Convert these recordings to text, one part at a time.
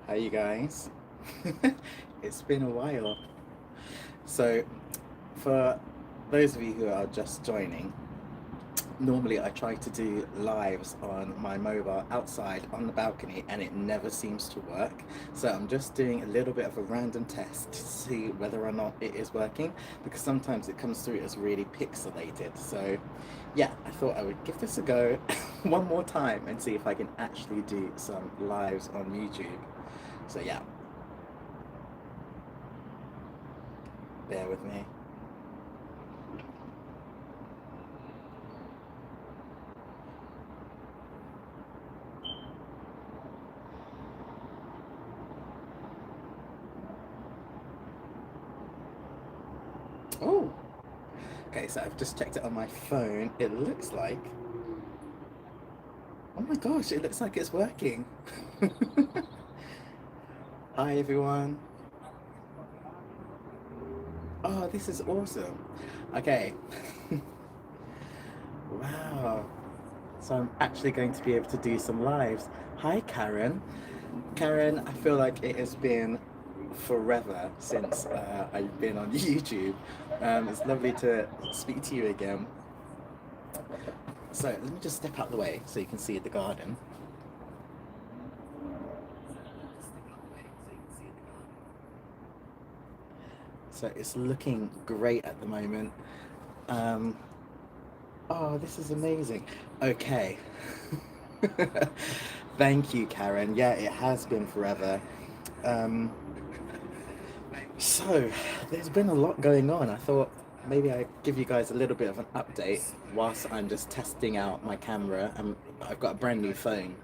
Hi, you guys. It's been a while. So, for those of you who are just joining, normally I try to do lives on my mobile outside on the balcony and it never seems to work. So, I'm just doing a little bit of a random test to see whether or not it is working because sometimes it comes through as really pixelated. So, yeah, I thought I would give this a go one more time and see if I can actually do some lives on YouTube. So, yeah, bear with me. Oh, okay, so I've just checked it on my phone. It looks like, oh my gosh, it looks like it's working. Hi, everyone. Oh, this is awesome. Okay, wow. So I'm actually going to be able to do some lives. Hi, Karen. Karen, I feel like it has been forever since I've been on YouTube. It's lovely to speak to you again. So let me just step out the way so you can see the garden. So it's looking great at the moment. Um, oh, this is amazing. Okay. Thank you, Karen. Yeah, it has been forever. Um, so, there's been a lot going on. I thought maybe I'd give you guys a little bit of an update whilst I'm just testing out my camera. I've got a brand new phone,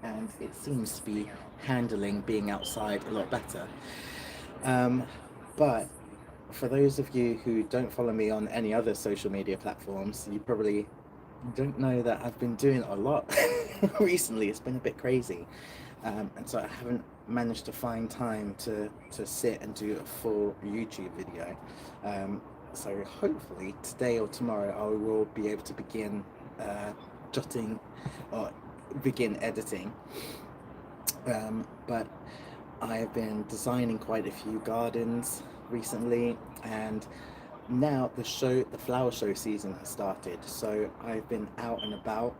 and it seems to be handling being outside a lot better. Um, but for those of you who don't follow me on any other social media platforms, you probably don't know that I've been doing a lot recently. It's been a bit crazy. And so I haven't managed to find time to sit and do a full YouTube video. Um, so hopefully today or tomorrow I will be able to begin jotting or begin editing. But I have been designing quite a few gardens recently, and now the flower show season has started. So I've been out and about.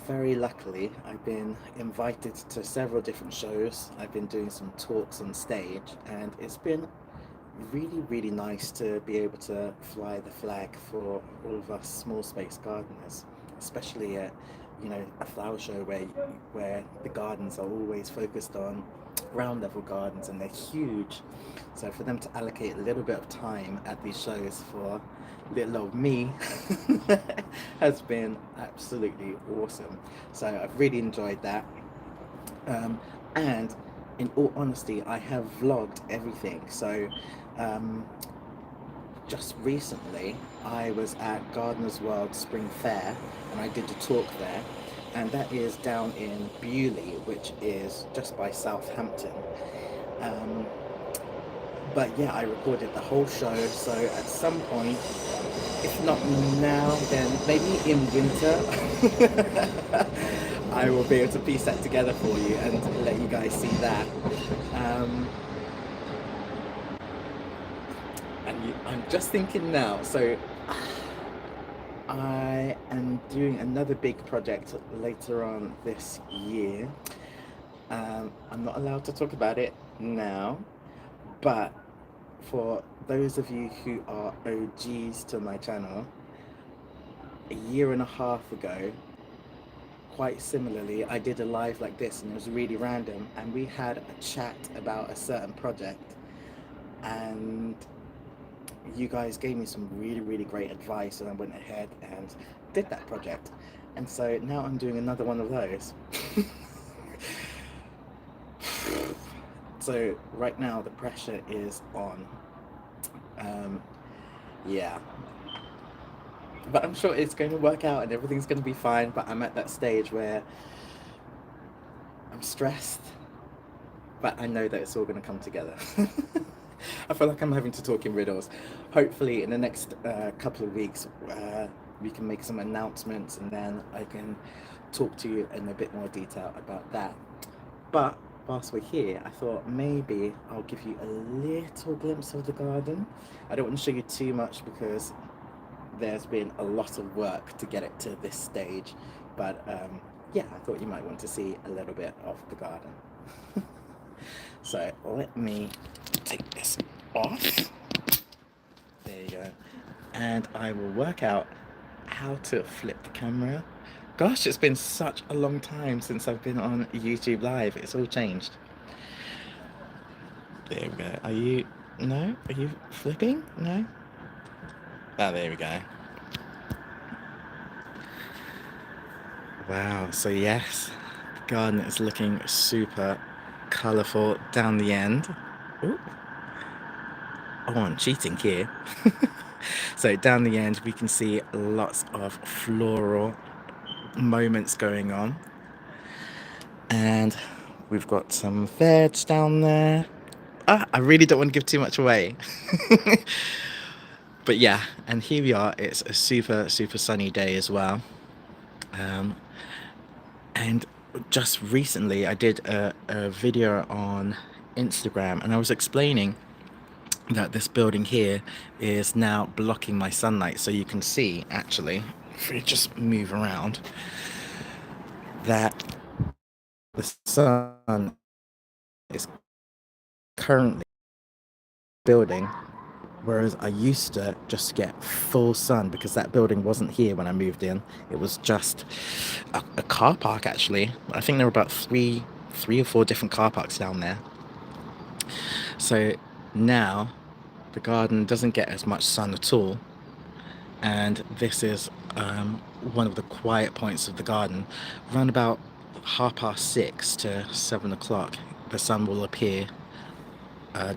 Very luckily, I've been invited to several different shows. I've been doing some talks on stage, and it's been really, really nice to be able to fly the flag for all of us small space gardeners, especially at a flower show where the gardens are always focused on ground level gardens and they're huge. So for them to allocate a little bit of time at these shows for little old me has been absolutely awesome. So I've really enjoyed that. Um, and in all honesty, I have vlogged everything. So um, just recently, I was at Gardeners World Spring Fair and I did a talk there. And that is down in Bewley, which is just by Southampton. Um, but yeah, I recorded the whole show. So at some point, if not now, then maybe in winter, I will be able to piece that together for you and let you guys see that. Um, I'm just thinking now. So I am doing another big project later on this year. I'm not allowed to talk about it now, but for those of you who are OGs to my channel, a year and a half ago, quite similarly, I did a live like this and it was really random. And we had a chat about a certain project, and you guys gave me some really, really great advice, and I went ahead and did that project. And so now I'm doing another one of those. So right now the pressure is on. Um, yeah, but I'm sure it's going to work out and everything's going to be fine. But I'm at that stage where I'm stressed, but I know that it's all going to come together. I feel like I'm having to talk in riddles. Hopefully, in the next couple of weeks, we can make some announcements and then I can talk to you in a bit more detail about that. But whilst we're here, I thought maybe I'll give you a little glimpse of the garden. I don't want to show you too much because there's been a lot of work to get it to this stage. But yeah, I thought you might want to see a little bit of the garden. So let me take this off. There you go. And I will work out how to flip the camera. Gosh, it's been such a long time since I've been on YouTube Live. It's all changed. There we go. Are you... No? Are you flipping? No? Ah, there we go. Wow, so yes, the garden is looking super colourful down the end. Ooh. Oh, I'm cheating here. So down the end we can see lots of floral moments going on. And we've got some veg down there. I really don't want to give too much away. But yeah, and here we are. It's a super sunny day as well. And just recently I did a video on Instagram, and I was explaining that this building here is now blocking my sunlight. So you can see, actually, if we just move around, that the sun is currently building, whereas I used to just get full sun because that building wasn't here when I moved in. It was just a car park, actually. I think there were about three or four different car parks down there. So now the garden doesn't get as much sun at all, and this is one of the quiet points of the garden. Around about 6:30 to 7 o'clock, the sun will appear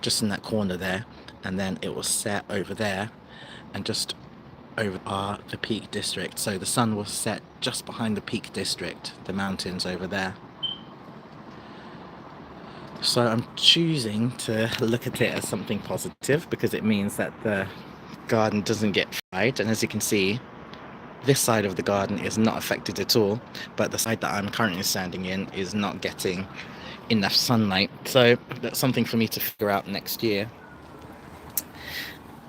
just in that corner there, and then it will set over there and just over the Peak District. So the sun will set just behind the Peak District, the mountains over there. So I'm choosing to look at it as something positive because it means that the garden doesn't get fried. And as you can see, this side of the garden is not affected at all, but the side that I'm currently standing in is not getting enough sunlight. So that's something for me to figure out next year.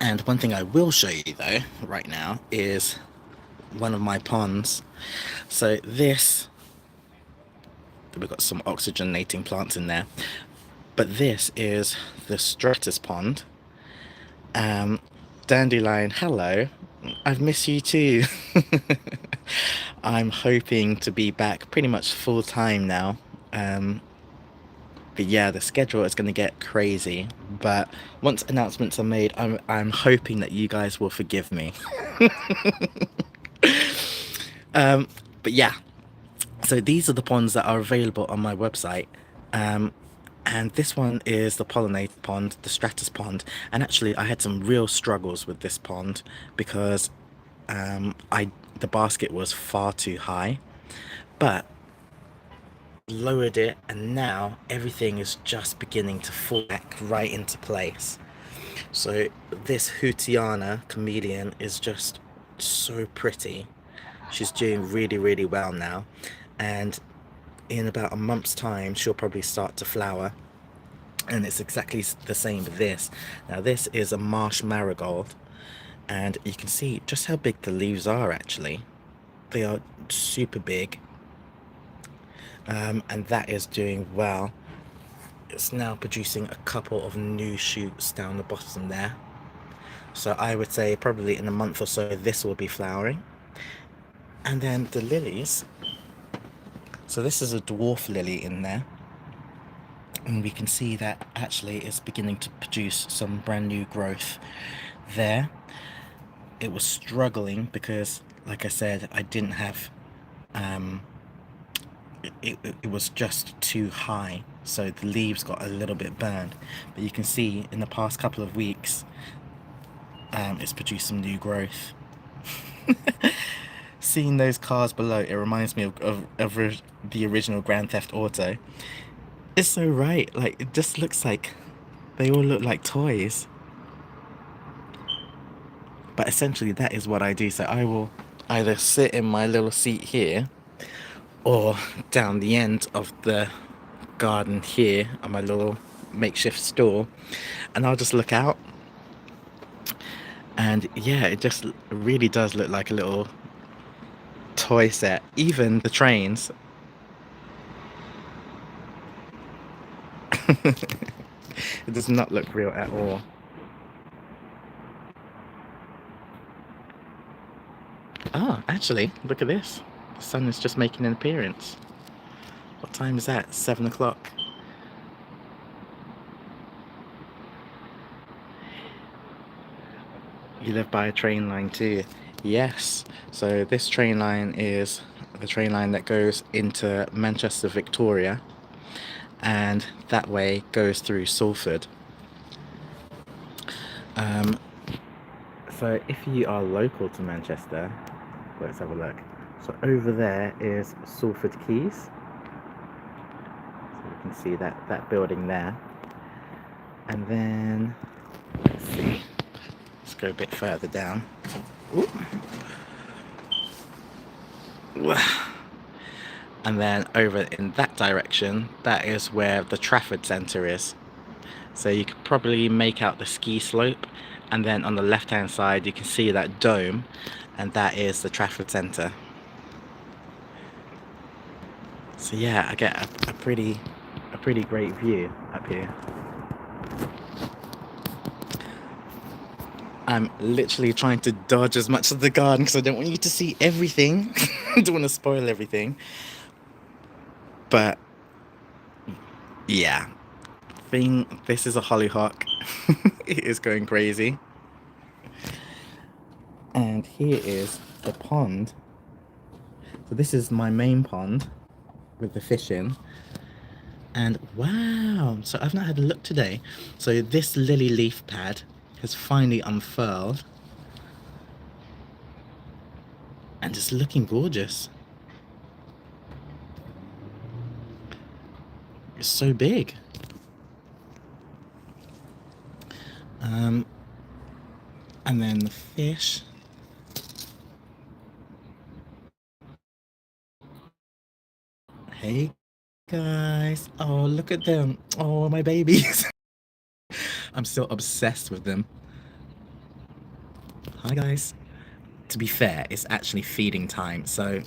And one thing I will show you though right now is one of my ponds. So this, we've got some oxygenating plants in there, but this is the Stratus pond. Dandelion, hello, I've missed you too. I'm hoping to be back pretty much full time now. But yeah, the schedule is going to get crazy, but once announcements are made, I'm hoping that you guys will forgive me. But yeah, so these are the ponds that are available on my website. And this one is the pollinator pond, the Stratus pond. And actually I had some real struggles with this pond because the basket was far too high, but lowered it, and now everything is just beginning to fall back right into place. So this Houtiana chameleon is just so pretty. She's doing really well now, and in about a month's time she'll probably start to flower. And it's exactly the same with this. Now this is a marsh marigold, and you can see just how big the leaves are. Actually, they are super big. And that is doing well. It's now producing a couple of new shoots down the bottom there. So I would say probably in a month or so this will be flowering. And then the lilies. So this is a dwarf lily in there. And we can see that actually it's beginning to produce some brand new growth there. It was struggling because, like I said, I didn't have it was just too high, so the leaves got a little bit burned. But you can see in the past couple of weeks it's produced some new growth. Seeing those cars below, it reminds me of the original Grand Theft Auto. It's so right, like it just looks like they all look like toys. But essentially that is what I do. So I will either sit in my little seat here or down the end of the garden here on my little makeshift store, and I'll just look out, and yeah, it just really does look like a little toy set. Even the trains. It does not look real at all. Ah, actually, look at this. The sun is just making an appearance. What time is that? 7 o'clock. You live by a train line too? Yes. So this train line is the train line that goes into Manchester Victoria, and that way goes through Salford. Um, so if you are local to Manchester, let's have a look. So over there is Salford Quays. So you can see that building there. And then, let's see, let's go a bit further down. Ooh. And then over in that direction, that is where the Trafford Centre is. So you could probably make out the ski slope, and then on the left hand side you can see that dome, and that is the Trafford Centre. So yeah, I get a pretty great view up here. I'm literally trying to dodge as much of the garden because I don't want you to see everything. I don't want to spoil everything. But yeah, this is a hollyhock. It is going crazy. And here is the pond. So this is my main pond with the fish in. And wow, so I've not had a look today. So this lily leaf pad has finally unfurled. And it's looking gorgeous. It's so big. And then the fish. Hey guys. Oh, look at them. Oh, my babies. I'm still obsessed with them. Hi guys. To be fair, it's actually feeding time, so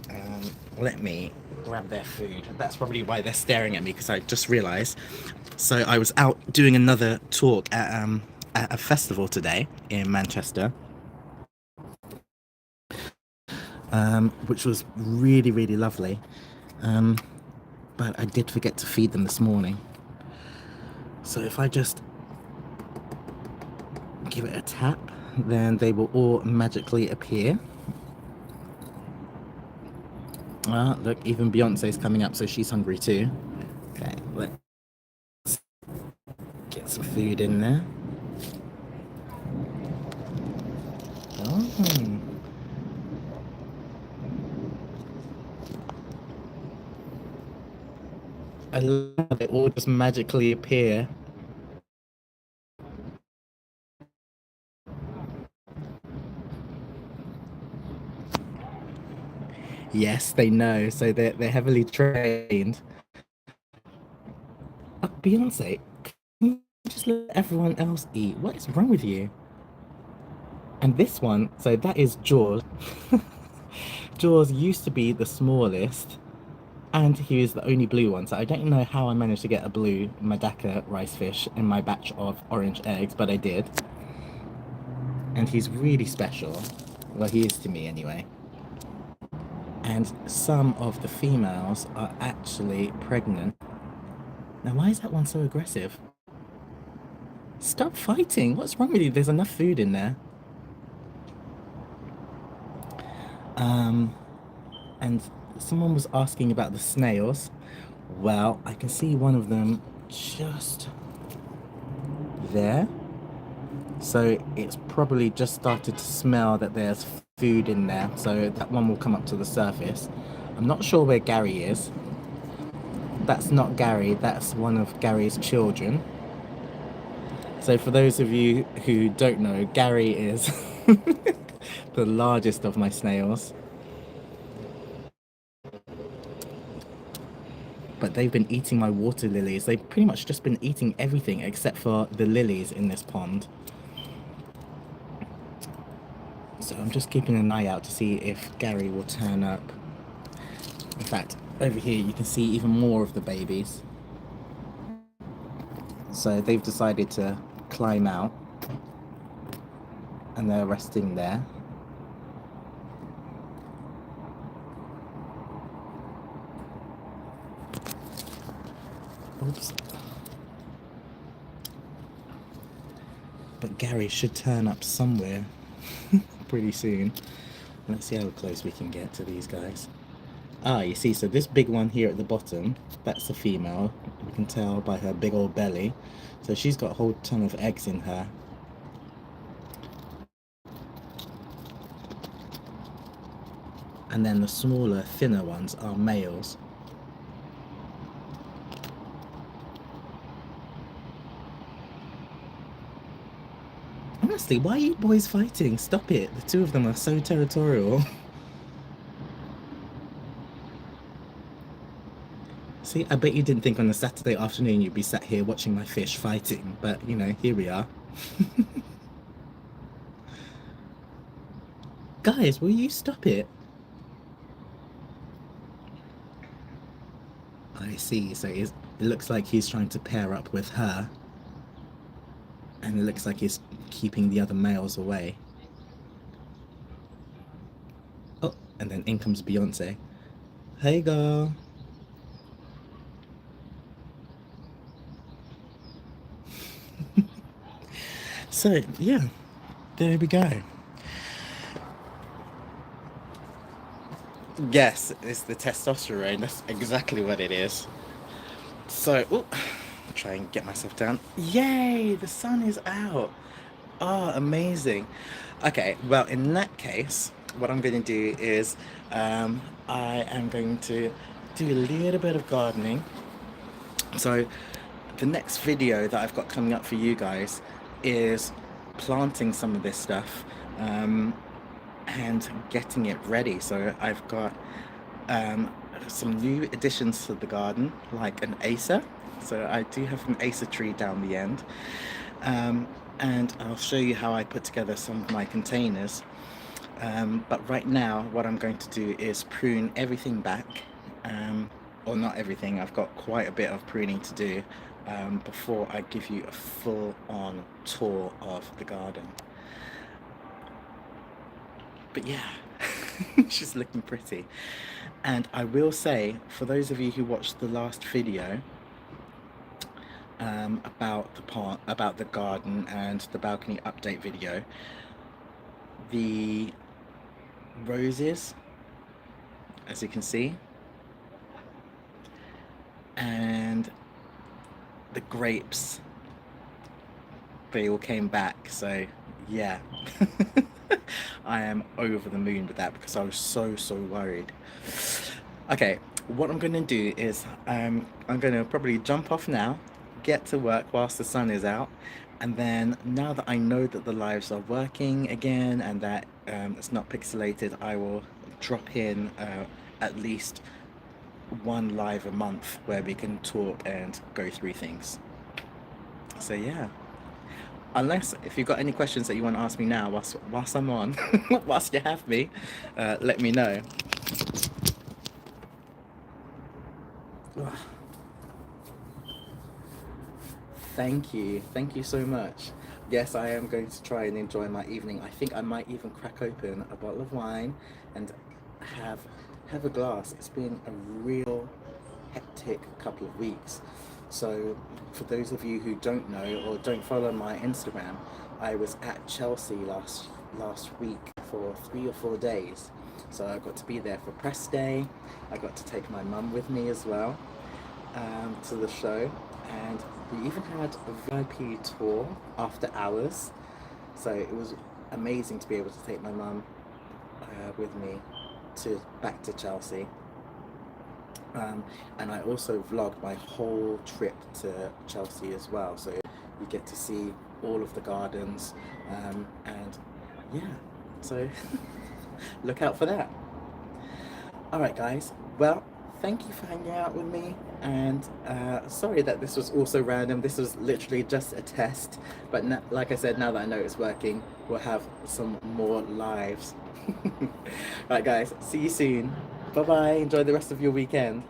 let me grab their food. That's probably why they're staring at me, because I just realized. So I was out doing another talk at a festival today in Manchester, which was really lovely, but I did forget to feed them this morning. So if I just give it a tap, then they will all magically appear. Ah, look, even Beyonce's coming up, so she's hungry too. Okay, let's get some food in there. Oh. I love it, all just magically appear. Yes, they know, so they're heavily trained. Oh, Beyonce, can you just let everyone else eat? What is wrong with you? And this one, so that is Jaws. Jaws used to be the smallest, and he was the only blue one, so I don't know how I managed to get a blue Madaka rice fish in my batch of orange eggs, but I did. And he's really special. Well, he is to me anyway. And some of the females are actually pregnant. Now, why is that one so aggressive? Stop fighting! What's wrong with you? There's enough food in there. And someone was asking about the snails. Well, I can see one of them just there. So it's probably just started to smell that there's food in there. So that one will come up to the surface. I'm not sure where Gary is. That's not Gary, that's one of Gary's children. So for those of you who don't know, Gary is the largest of my snails. but they've been eating my water lilies. They've pretty much just been eating everything except for the lilies in this pond. So I'm just keeping an eye out to see if Gary will turn up. In fact, over here you can see even more of the babies. So they've decided to climb out and they're resting there. Oops. But Gary should turn up somewhere pretty soon. Let's see how close we can get to these guys. Ah, you see, so this big one here at the bottom, that's a female. We can tell by her big old belly. So she's got a whole ton of eggs in her. And then the smaller, thinner ones are males. Honestly, why are you boys fighting? Stop it. The two of them are so territorial. See, I bet you didn't think on a Saturday afternoon you'd be sat here watching my fish fighting, but you know, here we are. Guys, will you stop it? I see, so it looks like he's trying to pair up with her. And it looks like he's keeping the other males away. Oh, and then in comes Beyonce. Hey girl. So, yeah, there we go. Yes, it's the testosterone. That's exactly what it is. So, oh, try and get myself down. Yay, the sun is out. Oh, amazing. Okay, well, in that case, what I'm going to do is I am going to do a little bit of gardening. So the next video that I've got coming up for you guys is planting some of this stuff and getting it ready. So I've got some new additions to the garden, like an Acer. So I do have an Acer tree down the end. And I'll show you how I put together some of my containers. But right now, what I'm going to do is prune everything back. Or not everything, I've got quite a bit of pruning to do before I give you a full-on tour of the garden. But yeah, she's looking pretty. And I will say, for those of you who watched the last video about the garden and the balcony update video, the roses, as you can see, and the grapes, they all came back. So yeah, I am over the moon with that because I was so worried. Okay, what I'm going to do is I'm going to probably jump off now, get to work whilst the sun is out, and then now that I know that the lives are working again and that it's not pixelated, I will drop in at least one live a month where we can talk and go through things. So yeah, unless if you've got any questions that you want to ask me now whilst I'm on, whilst you have me, let me know. Thank you so much. Yes, I am going to try and enjoy my evening. I think I might even crack open a bottle of wine and have a glass. It's been a real hectic couple of weeks. So for those of you who don't know or don't follow my Instagram, I was at Chelsea last week for 3 or 4 days. So I got to be there for press day. I got to take my mum with me as well to the show, and we even had a VIP tour after hours. So it was amazing to be able to take my mum with me back to Chelsea. And I also vlogged my whole trip to Chelsea as well, so you get to see all of the gardens, and yeah, so look out for that. Alright guys, well, thank you for hanging out with me. And sorry that this was also random. This was literally just a test. But like I said, now that I know it's working, we'll have some more lives. Right, guys, see you soon. Bye bye. Enjoy the rest of your weekend.